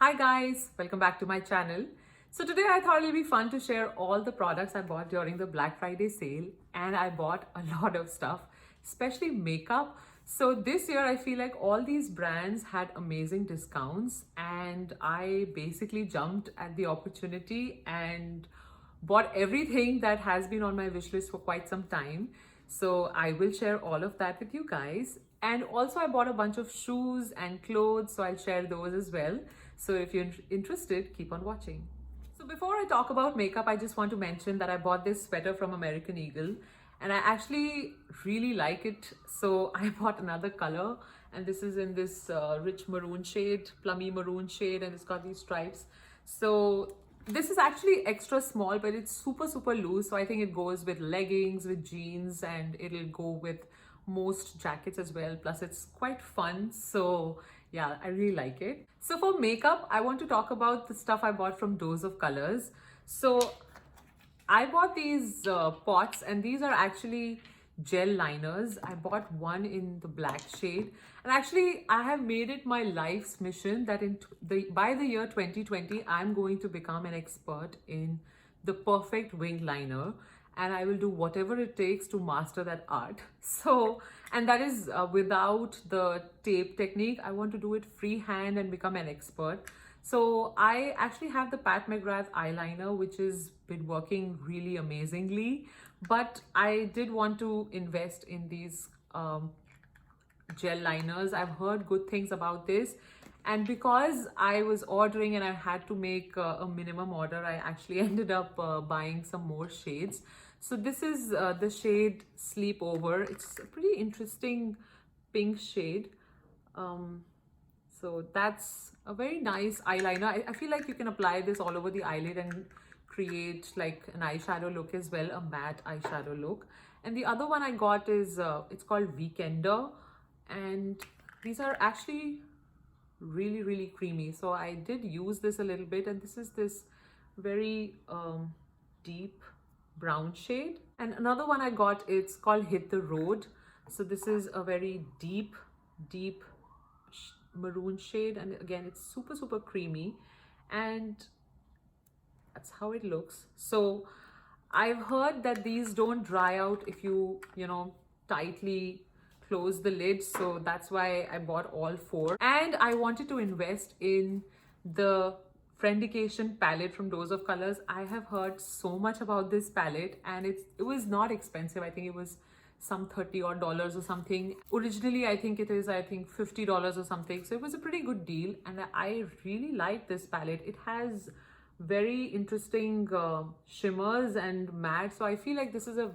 Hi guys, welcome back to my channel. So today I thought it'll be fun to share all the products I bought during the Black Friday sale, and I bought a lot of stuff, especially makeup. So this year I feel like all these brands had amazing discounts and I basically jumped at the opportunity and bought everything that has been on my wish list for quite some time. So I will share all of that with you guys. And also I bought a bunch of shoes and clothes, so I'll share those as well. So if you're interested, keep on watching. So before I talk about makeup, I just want to mention that I bought this sweater from American Eagle and I actually really like it. So I bought another color, and this is in this rich maroon shade, plummy maroon shade, and it's got these stripes. So this is actually extra small, but it's super loose. So I think it goes with leggings, with jeans, and it'll go with most jackets as well. Plus it's quite fun. So yeah, I really like it. So for makeup, I want to talk about the stuff I bought from Dose of Colors. So I bought these pots, and these are actually gel liners. I bought one in the black shade, and actually I have made it my life's mission that by the year 2020 I'm going to become an expert in the perfect wing liner, and I will do whatever it takes to master that art. So, and that is without the tape technique. I want to do it freehand and become an expert. So I actually have the Pat McGrath eyeliner, which has been working really amazingly, but I did want to invest in these gel liners. I've heard good things about this, and because I was ordering and I had to make a minimum order, I actually ended up buying some more shades. So this is the shade Sleepover. It's a pretty interesting pink shade. So that's a very nice eyeliner. I feel like you can apply this all over the eyelid and create like an eyeshadow look as well, a matte eyeshadow look. And the other one I got is, it's called Weekender. And these are actually really creamy. So I did use this a little bit, and this is this very deep brown shade. And another one I got, it's called Hit the Road. So this is a very deep maroon shade, and again it's super creamy, and that's how it looks. So I've heard that these don't dry out if you tightly close the lid, so that's why I bought all four. And I wanted to invest in the FRIENDCATION palette from Dose of Colors. I have heard so much about this palette, and it was not expensive. I think it was some $30 odd or something. Originally I think it is $50 or something, so it was a pretty good deal, and I really like this palette. It has very interesting shimmers and matte, so I feel like this is a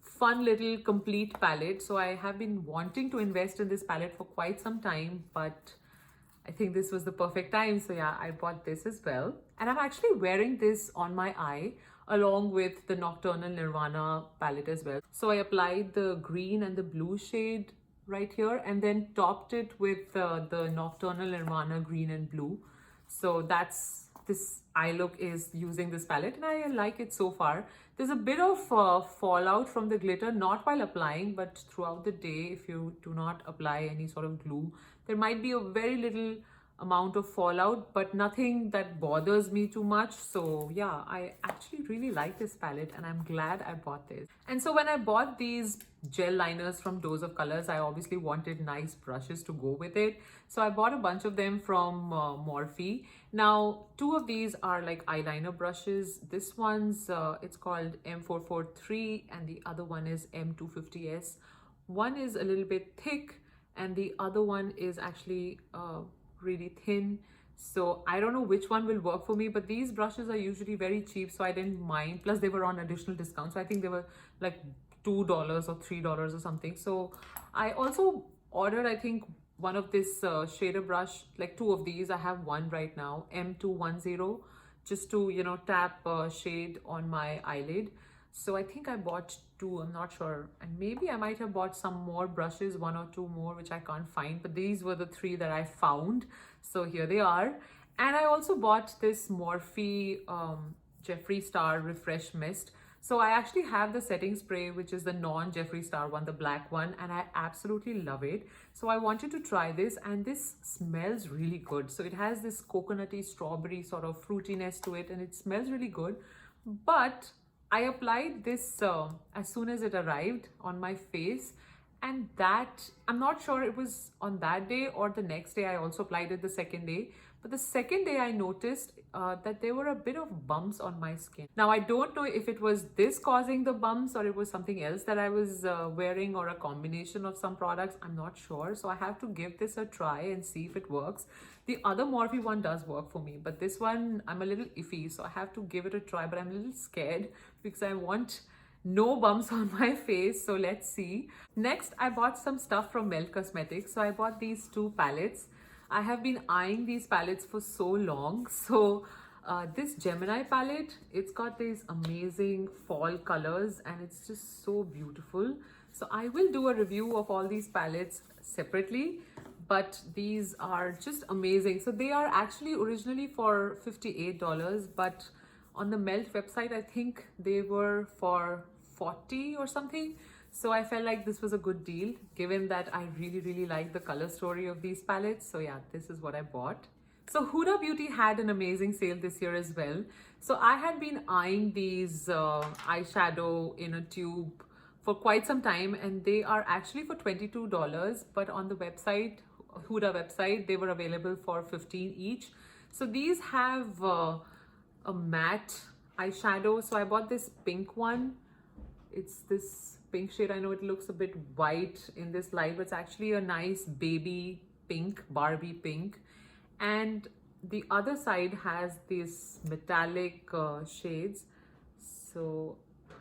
fun little complete palette. So I have been wanting to invest in this palette for quite some time, but I think this was the perfect time. So yeah, I bought this as well, and I'm actually wearing this on my eye along with the Nocturnal Nirvana palette as well. So I applied the green and the blue shade right here, and then topped it with the Nocturnal Nirvana green and blue. So that's this eye look is using this palette, and I like it so far. There's a bit of fallout from the glitter, not while applying, but throughout the day. If you do not apply any sort of glue, there might be a very little amount of fallout, but nothing that bothers me too much. So yeah, I actually really like this palette, and I'm glad I bought this. And so when I bought these gel liners from Dose of Colors, I obviously wanted nice brushes to go with it. So I bought a bunch of them from Morphe. Now, two of these are like eyeliner brushes. This one's, it's called M443, and the other one is M250S. One is a little bit thick, and the other one is actually really thin. So I don't know which one will work for me, but these brushes are usually very cheap, so I didn't mind. Plus they were on additional discount, so I think they were like $2 or $3 or something. So I also ordered, I think, one of this shader brush, like two of these. I have one right now, M210, just to tap shade on my eyelid. So I think I bought two, I'm not sure, and maybe I might have bought some more brushes, one or two more, which I can't find, but these were the three that I found. So here they are. And I also bought this Morphe Jeffree Star Refresh Mist. So I actually have the setting spray, which is the non-Jeffree Star one, the black one, and I absolutely love it. So I wanted to try this, and this smells really good. So it has this coconutty, strawberry sort of fruitiness to it, and it smells really good. But I applied this as soon as it arrived on my face, and that, I'm not sure it was on that day or the next day. I also applied it the second day, but the second day I noticed that there were a bit of bumps on my skin. Now I don't know if it was this causing the bumps or it was something else that I was wearing, or a combination of some products. I'm not sure, so I have to give this a try and see if it works. The other Morphe one does work for me, but this one I'm a little iffy, so I have to give it a try. But I'm a little scared because I want no bumps on my face, so let's see. Next, I bought some stuff from Melt Cosmetics. So I bought these two palettes. I have been eyeing these palettes for so long. So this Gemini palette, it's got these amazing fall colors and it's just so beautiful. So I will do a review of all these palettes separately, but these are just amazing. So they are actually originally for $58, but on the Melt website, I think they were for $40 or something. So I felt like this was a good deal, given that I really like the color story of these palettes. So yeah, this is what I bought. So Huda Beauty had an amazing sale this year as well. So I had been eyeing these eyeshadow in a tube for quite some time, and they are actually for $22, but on the website, Huda website, they were available for $15 each. So these have a matte eyeshadow. So I bought this pink one. It's this pink shade. I know it looks a bit white in this light, but it's actually a nice baby pink, Barbie pink. And the other side has these metallic shades. So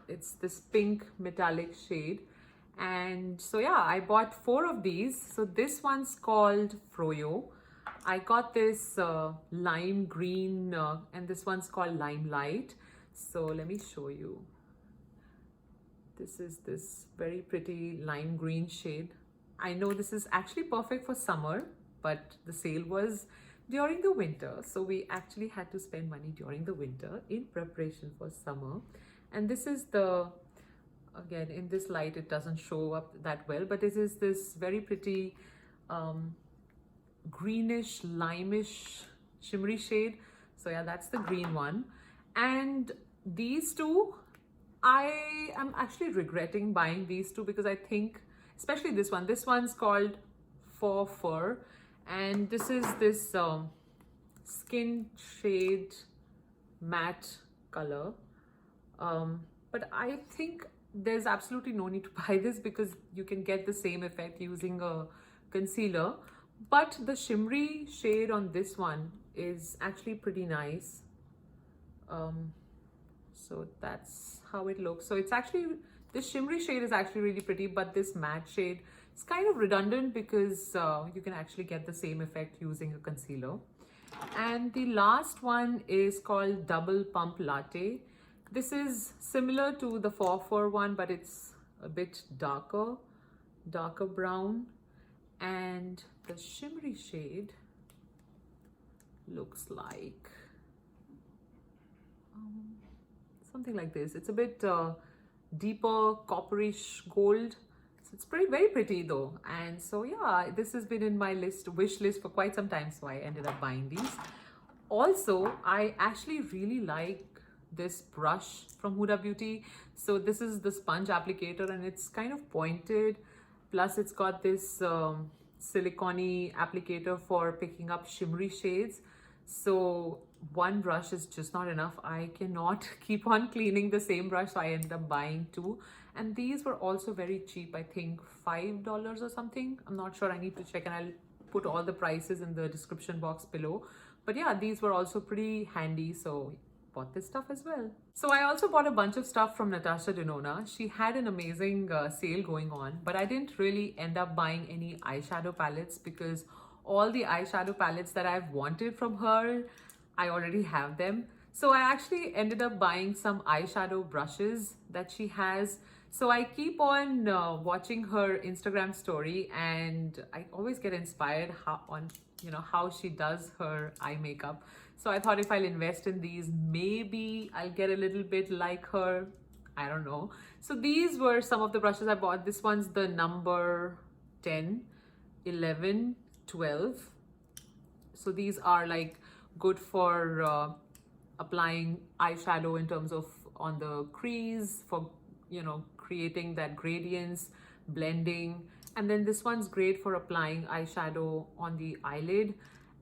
it's this pink metallic shade. And so yeah, I bought 4 of these. So this one's called Froyo. I got this lime green and this one's called Limelight. So let me show you. This is this very pretty lime green shade. I know this is actually perfect for summer, but the sale was during the winter. So we actually had to spend money during the winter in preparation for summer. And this is the, again, in this light, it doesn't show up that well, but this is this very pretty greenish, limeish, shimmery shade. So yeah, that's the green one. And these two, I am actually regretting buying these two because I think, especially this one's called Faux, and this is this skin shade matte color. But I think there's absolutely no need to buy this because you can get the same effect using a concealer. But the shimmery shade on this one is actually pretty nice. So that's how it looks. So it's actually, this shimmery shade is actually really pretty, but this matte shade is kind of redundant because you can actually get the same effect using a concealer. And the last one is called Double Pump Latte. This is similar to the Faux one, but it's a bit darker brown. And the shimmery shade looks like something like this. It's a bit deeper copperish gold. So it's very pretty though. And so yeah, this has been in my wish list for quite some time, so I ended up buying these. Also, I actually really like this brush from Huda Beauty. So this is the sponge applicator and it's kind of pointed, plus it's got this silicone-y applicator for picking up shimmery shades. So one brush is just not enough. I cannot keep on cleaning the same brush, so I ended up buying 2. And these were also very cheap, I think $5 or something. I'm not sure, I need to check, and I'll put all the prices in the description box below. But yeah, these were also pretty handy, so bought this stuff as well. So I also bought a bunch of stuff from Natasha De Nonna. She had an amazing sale going on, but I didn't really end up buying any eyeshadow palettes because all the eyeshadow palettes that I've wanted from her, I already have them. So I actually ended up buying some eyeshadow brushes that she has. So I keep on watching her Instagram story, and I always get inspired how she does her eye makeup. So I thought if I'll invest in these, maybe I'll get a little bit like her. I don't know. So these were some of the brushes I bought. This one's the number 10, 11, 12. So these are like good for applying eyeshadow in terms of on the crease, for, you know, creating that gradients, blending. And then this one's great for applying eyeshadow on the eyelid.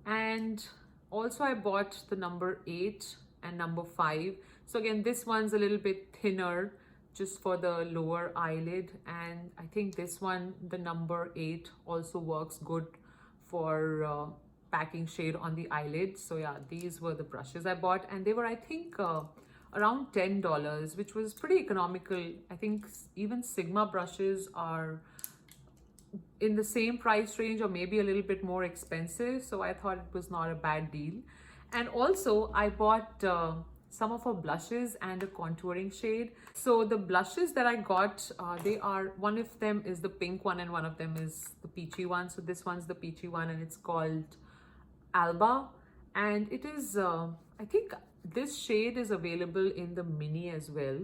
And also I bought the number 8 and number 5. So again, this one's a little bit thinner just for the lower eyelid. And I think this one, the number 8, also works good for packing shade on the eyelid. So yeah, these were the brushes I bought, and they were, I think, around $10, which was pretty economical. I think even Sigma brushes are in the same price range or maybe a little bit more expensive, so I thought it was not a bad deal. And also I bought some of her blushes and a contouring shade. So the blushes that I got, they are, one of them is the pink one and one of them is the peachy one. So this one's the peachy one and it's called Alba, and it is I think this shade is available in the mini as well.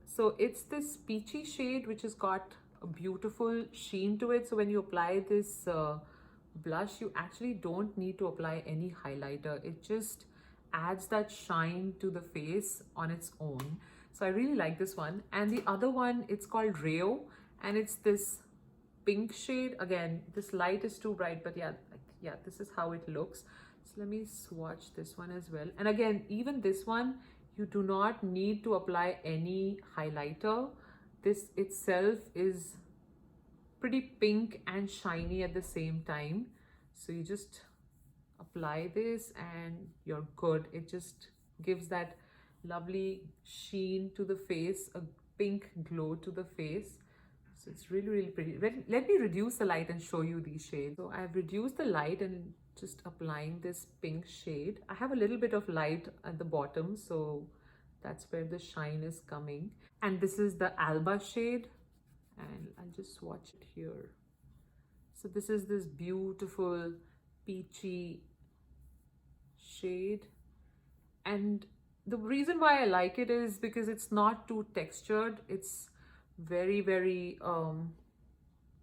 So it's this peachy shade which has got a beautiful sheen to it. So when you apply this blush, you actually don't need to apply any highlighter. It just adds that shine to the face on its own. So I really like this one. And the other one, it's called Rayo, and it's this pink shade. Again, this light is too bright, but yeah, this is how it looks. So let me swatch this one as well. And again, even this one, you do not need to apply any highlighter. This itself is pretty pink and shiny at the same time. So you just apply this and you're good. It just gives that lovely sheen to the face, a pink glow to the face. So it's really, really pretty. Let me reduce the light and show you these shades. So I've reduced the light and just applying this pink shade. I have a little bit of light at the bottom, so that's where the shine is coming. And this is the Alba shade, and I'll just swatch it here. So this is this beautiful peachy shade, and the reason why I like it is because it's not too textured. It's very, very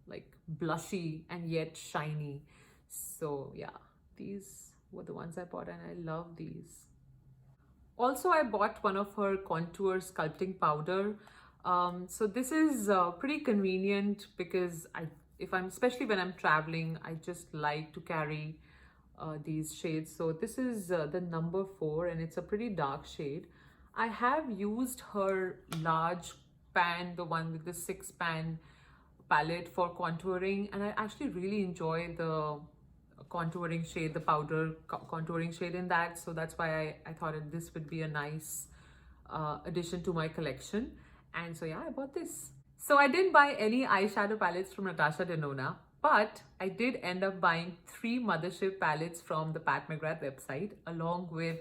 like blushy and yet shiny. So yeah, these were the ones I bought and I love these. Also, I bought one of her contour sculpting powder. So this is pretty convenient because especially when I'm traveling, I just like to carry these shades. So this is the number 4 and it's a pretty dark shade. I have used her large pan, the one with the 6-pan palette for contouring, and I actually really enjoy the contouring shade, the powder contouring shade in that. So that's why I thought this would be a nice addition to my collection. And so yeah, I bought this. So I didn't buy any eyeshadow palettes from Natasha De Nonna, but I did end up buying 3 mothership palettes from the Pat McGrath website, along with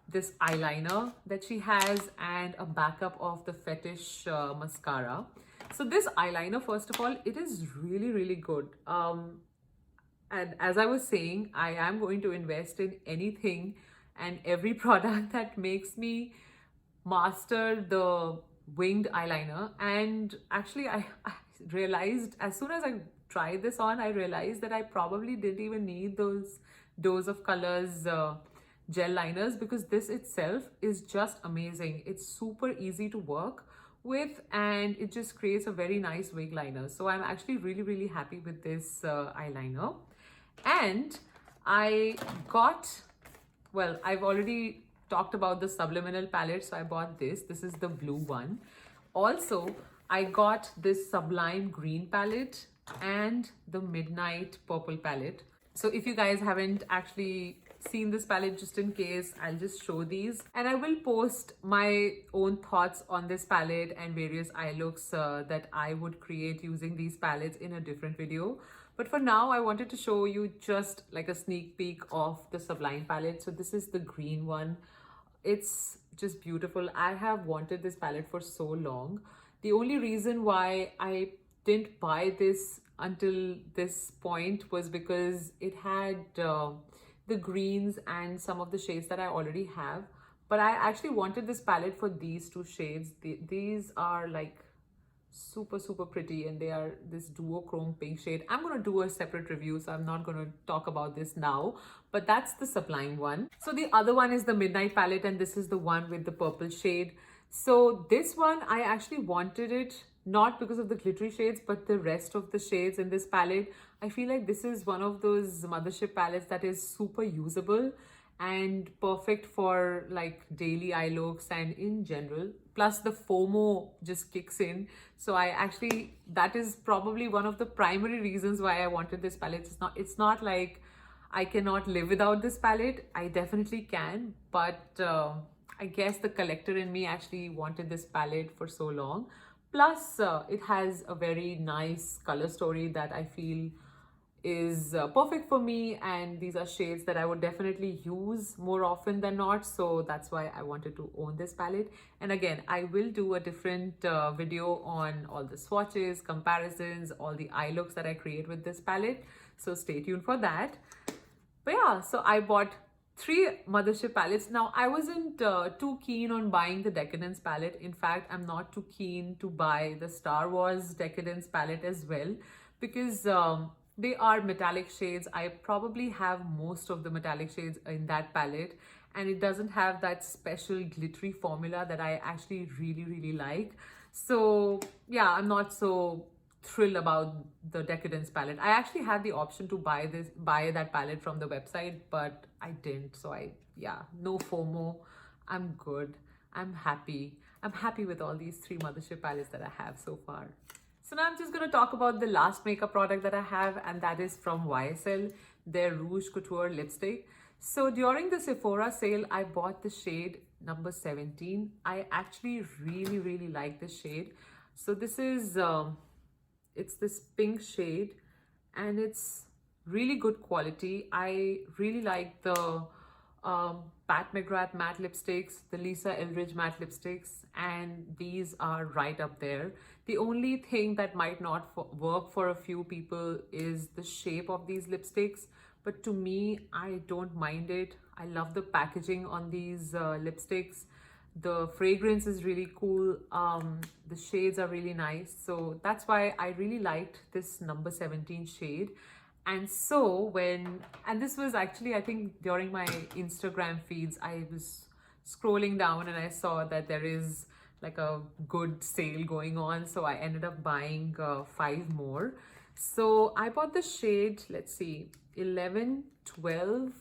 this eyeliner that she has and a backup of the Fetish mascara. So this eyeliner, first of all, it is really, really good. And as I was saying, I am going to invest in anything and every product that makes me master the winged eyeliner. And actually, I realized as soon as I tried this on, I realized that I probably didn't even need those Dose of Colors gel liners, because this itself is just amazing. It's super easy to work with and it just creates a very nice wing liner. So I'm actually really, really happy with this eyeliner. And I got, well, I've already talked about the Subliminal palette, so I bought this. This is the blue one. Also, I got this Sublime green palette and the Midnight purple palette. So if you guys haven't actually seen this palette, just in case, I'll just show these, and I will post my own thoughts on this palette and various eye looks that I would create using these palettes in a different video. But for now, I wanted to show you just like a sneak peek of the Sublime palette. So this is the green one. It's just beautiful. I have wanted this palette for so long. The only reason why I didn't buy this until this point was because it had the greens and some of the shades that I already have. But I actually wanted this palette for these two shades. These are like super pretty, and they are this duo chrome pink shade. I'm going to do a separate review, so I'm not going to talk about this now, but that's the Sublime one. So the other one is the Midnight palette, and this is the one with the purple shade. So this one, I actually wanted it not because of the glittery shades, but the rest of the shades in this palette. I feel like this is one of those mothership palettes that is super usable and perfect for like daily eye looks and in general. Plus the FOMO just kicks in. So I actually, that is probably one of the primary reasons why I wanted this palette. It's not like I cannot live without this palette. I definitely can, but I guess the collector in me actually wanted this palette for so long. Plus it has a very nice color story that I feel is perfect for me, and these are shades that I would definitely use more often than not, so that's why I wanted to own this palette. And again, I will do a different video on all the swatches, comparisons, all the eye looks that I create with this palette, so stay tuned for that. But yeah, so I bought 3 mothership palettes. Now I wasn't too keen on buying the Decadence palette. In fact, I'm not too keen to buy the Star Wars Decadence palette as well, because they are metallic shades. I probably have most of the metallic shades in that palette, and it doesn't have that special glittery formula that I actually really like. So yeah, I'm not so thrilled about the Decadence palette. I actually had the option to buy that palette from the website, but I didn't. So yeah, no FOMO. I'm good. I'm happy with all these 3 mothership palettes that I have so far. So now I'm just going to talk about the last makeup product that I have, and that is from YSL, their Rouge Couture lipstick. So during the Sephora sale, I bought the shade number 17. I actually really like this shade. So this is, it's this pink shade, and it's really good quality. I really like the Pat McGrath matte lipsticks, the Lisa Eldridge matte lipsticks, and these are right up there. The only thing that might not work for a few people is the shape of these lipsticks, but to me, I don't mind it. I love the packaging on these lipsticks. The fragrance is really cool. The shades are really nice. So that's why I really liked this number 17 shade. And so and this was actually, I think during my Instagram feeds, I was scrolling down and I saw that there is like a good sale going on. So I ended up buying 5 more. So I bought the shade, let's see, 11, 12,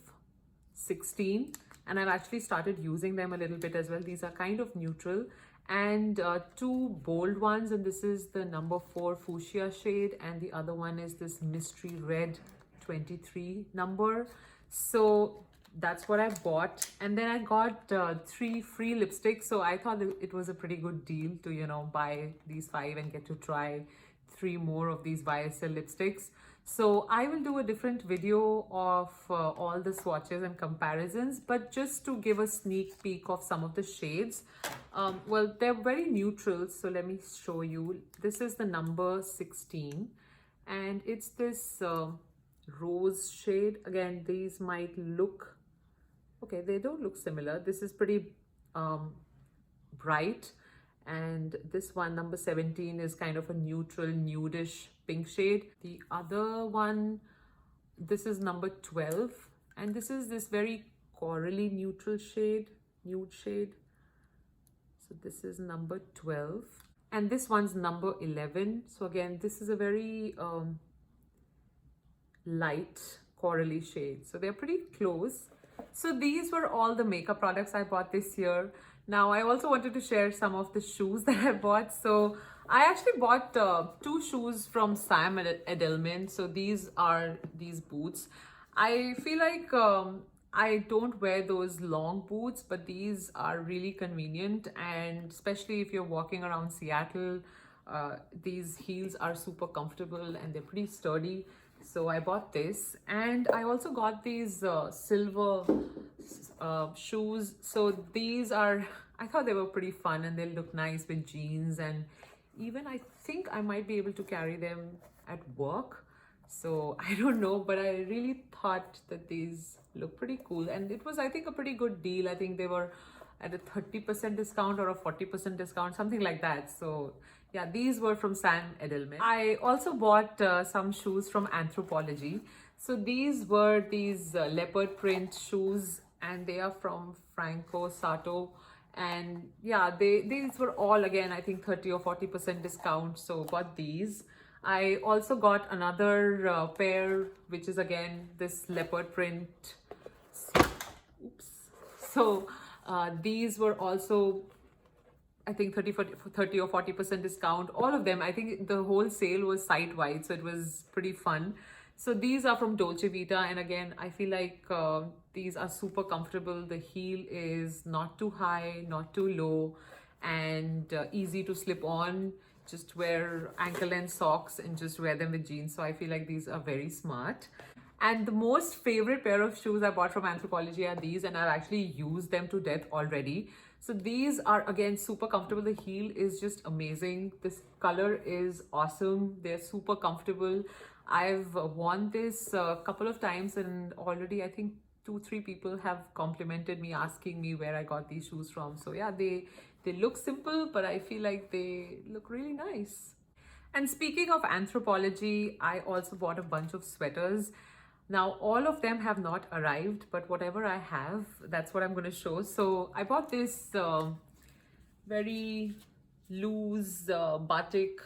16. And I've actually started using them a little bit as well. These are kind of neutral, and 2 bold ones, and this is the number 4 fuchsia shade, and the other one is this mystery red 23 number. So that's what I bought. And then I got 3 free lipsticks, so I thought it was a pretty good deal to, you know, buy these 5 and get to try 3 more of these YSL lipsticks. So I will do a different video of all the swatches and comparisons, but just to give a sneak peek of some of the shades. Well, they're very neutral, so let me show you. This is the number 16, and it's this rose shade. Again, these might look, okay, they don't look similar. This is pretty bright, and this one, number 17, is kind of a neutral nudish pink shade. The other one, this is number 12, and this is this very corally neutral shade, nude shade. So this is number 12, and this one's number 11. So again, this is a very light corally shade. So they're pretty close. So these were all the makeup products I bought this year. Now I also wanted to share some of the shoes that I bought. So I actually bought 2 shoes from Sam Edelman. So these are these boots. I feel like I don't wear those long boots, but these are really convenient, and especially if you're walking around Seattle, these heels are super comfortable and they're pretty sturdy. So I bought this, and I also got these silver shoes. So these are, I thought they were pretty fun, and they look nice with jeans, and even I think I might be able to carry them at work. So I don't know, but I really thought that these look pretty cool, and it was, I think, a pretty good deal. I think they were at a 30% discount or a 40% discount, something like that. So yeah, these were from Sam Edelman. I also bought some shoes from Anthropologie. So these were these leopard print shoes, and they are from Franco Sato. And yeah, these were all, again, I think 30 or 40% discount. So got these. I also got another pair, which is again this leopard print. Oops. So these were also, I think 30 or 40% discount. All of them, I think the whole sale was site-wide, so it was pretty fun. So these are from Dolce Vita, and again, I feel like these are super comfortable. The heel is not too high, not too low, and easy to slip on. Just wear ankle-length socks and just wear them with jeans. So I feel like these are very smart. And the most favorite pair of shoes I bought from Anthropologie are these, and I've actually used them to death already. So these are, again, super comfortable. The heel is just amazing. This color is awesome. They're super comfortable. I've worn this a couple of times, and already I think 2-3 people have complimented me, asking me where I got these shoes from. So yeah, they look simple, but I feel like they look really nice. And speaking of Anthropologie, I also bought a bunch of sweaters. Now, all of them have not arrived, but whatever I have, that's what I'm going to show. So I bought this very loose batik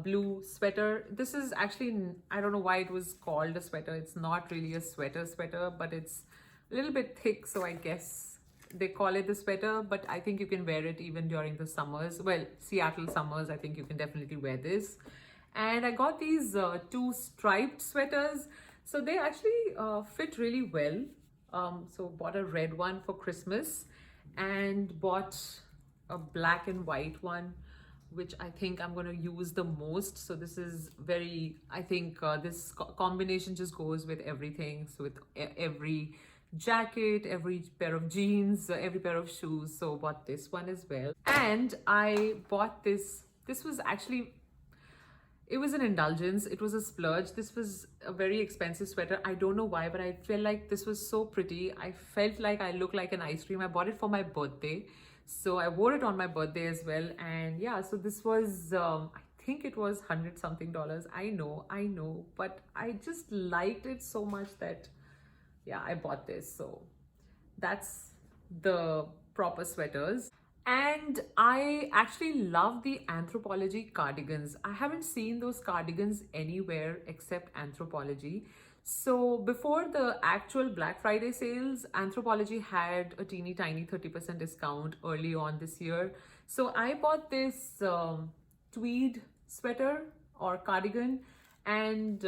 blue sweater. This is actually, I don't know why it was called a sweater. It's not really a sweater, but it's a little bit thick, so I guess they call it the sweater. But I think you can wear it even during the summers. Well, Seattle summers, I think you can definitely wear this. And I got these 2 striped sweaters. So they actually fit really well. So bought a red one for Christmas and bought a black and white one, which I think I'm going to use the most. So this is very, I think this combination just goes with everything. So with every jacket, every pair of jeans, every pair of shoes. So bought this one as well. And I bought this. This was actually, it was an indulgence. It was a splurge. This was a very expensive sweater. I don't know why, but I felt like this was so pretty. I felt like I looked like an ice cream. I bought it for my birthday. So I wore it on my birthday as well. And yeah, so this was, I think it was $100 something. I know, but I just liked it so much that, yeah, I bought this. So that's the proper sweaters. And I actually love the Anthropologie cardigans. I haven't seen those cardigans anywhere except Anthropologie. So before the actual Black Friday sales, Anthropologie had a teeny tiny 30% discount early on this year. So I bought this tweed sweater or cardigan, and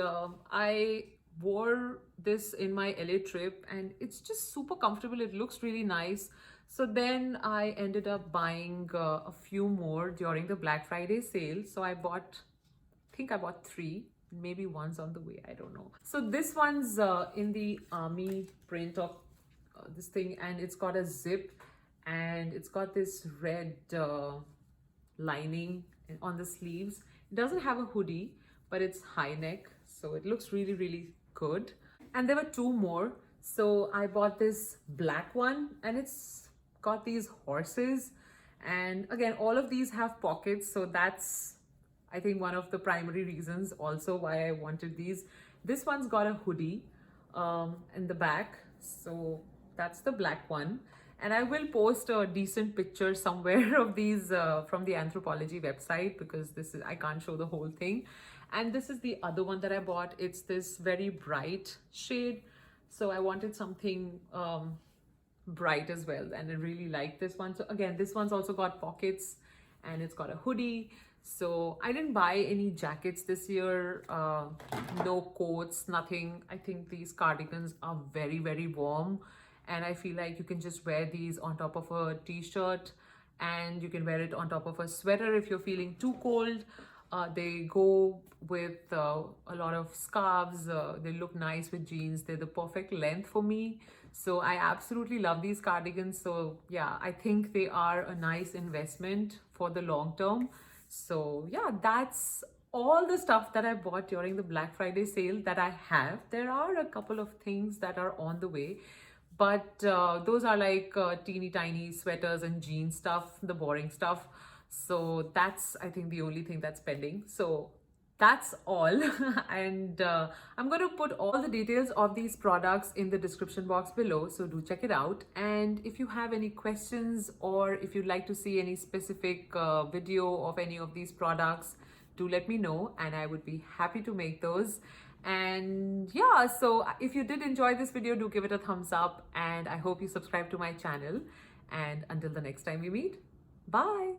I wore this in my LA trip, and it's just super comfortable. It looks really nice. So then I ended up buying a few more during the Black Friday sale. So I think I bought 3, maybe one's on the way, I don't know. So this one's in the army print of this thing, and it's got a zip, and it's got this red lining on the sleeves. It doesn't have a hoodie, but it's high neck, so it looks really, really good. And there were 2 more. So I bought this black one, and it's got these horses, and again, all of these have pockets, so that's, I think, one of the primary reasons also why I wanted these. This one's got a hoodie in the back, so that's the black one. And I will post a decent picture somewhere of these from the Anthropologie website, because this is, I can't show the whole thing. And this is the other one that I bought. It's this very bright shade, so I wanted something bright as well, and I really like this one. So again, this one's also got pockets, and it's got a hoodie. So I didn't buy any jackets this year, no coats, nothing. I think these cardigans are very, very warm, and I feel like you can just wear these on top of a t-shirt, and you can wear it on top of a sweater if you're feeling too cold. They go with a lot of scarves. They look nice with jeans. They're the perfect length for me. So I absolutely love these cardigans. So yeah, I think they are a nice investment for the long term. So yeah, that's all the stuff that I bought during the Black Friday sale that I have. There are a couple of things that are on the way, but those are like teeny tiny sweaters and jean stuff, the boring stuff. So that's, I think, the only thing that's pending. So that's all. And I'm going to put all the details of these products in the description box below, so do check it out. And if you have any questions, or if you'd like to see any specific video of any of these products, do let me know and I would be happy to make those. And yeah, so if you did enjoy this video, do give it a thumbs up, and I hope you subscribe to my channel. And until the next time we meet, bye.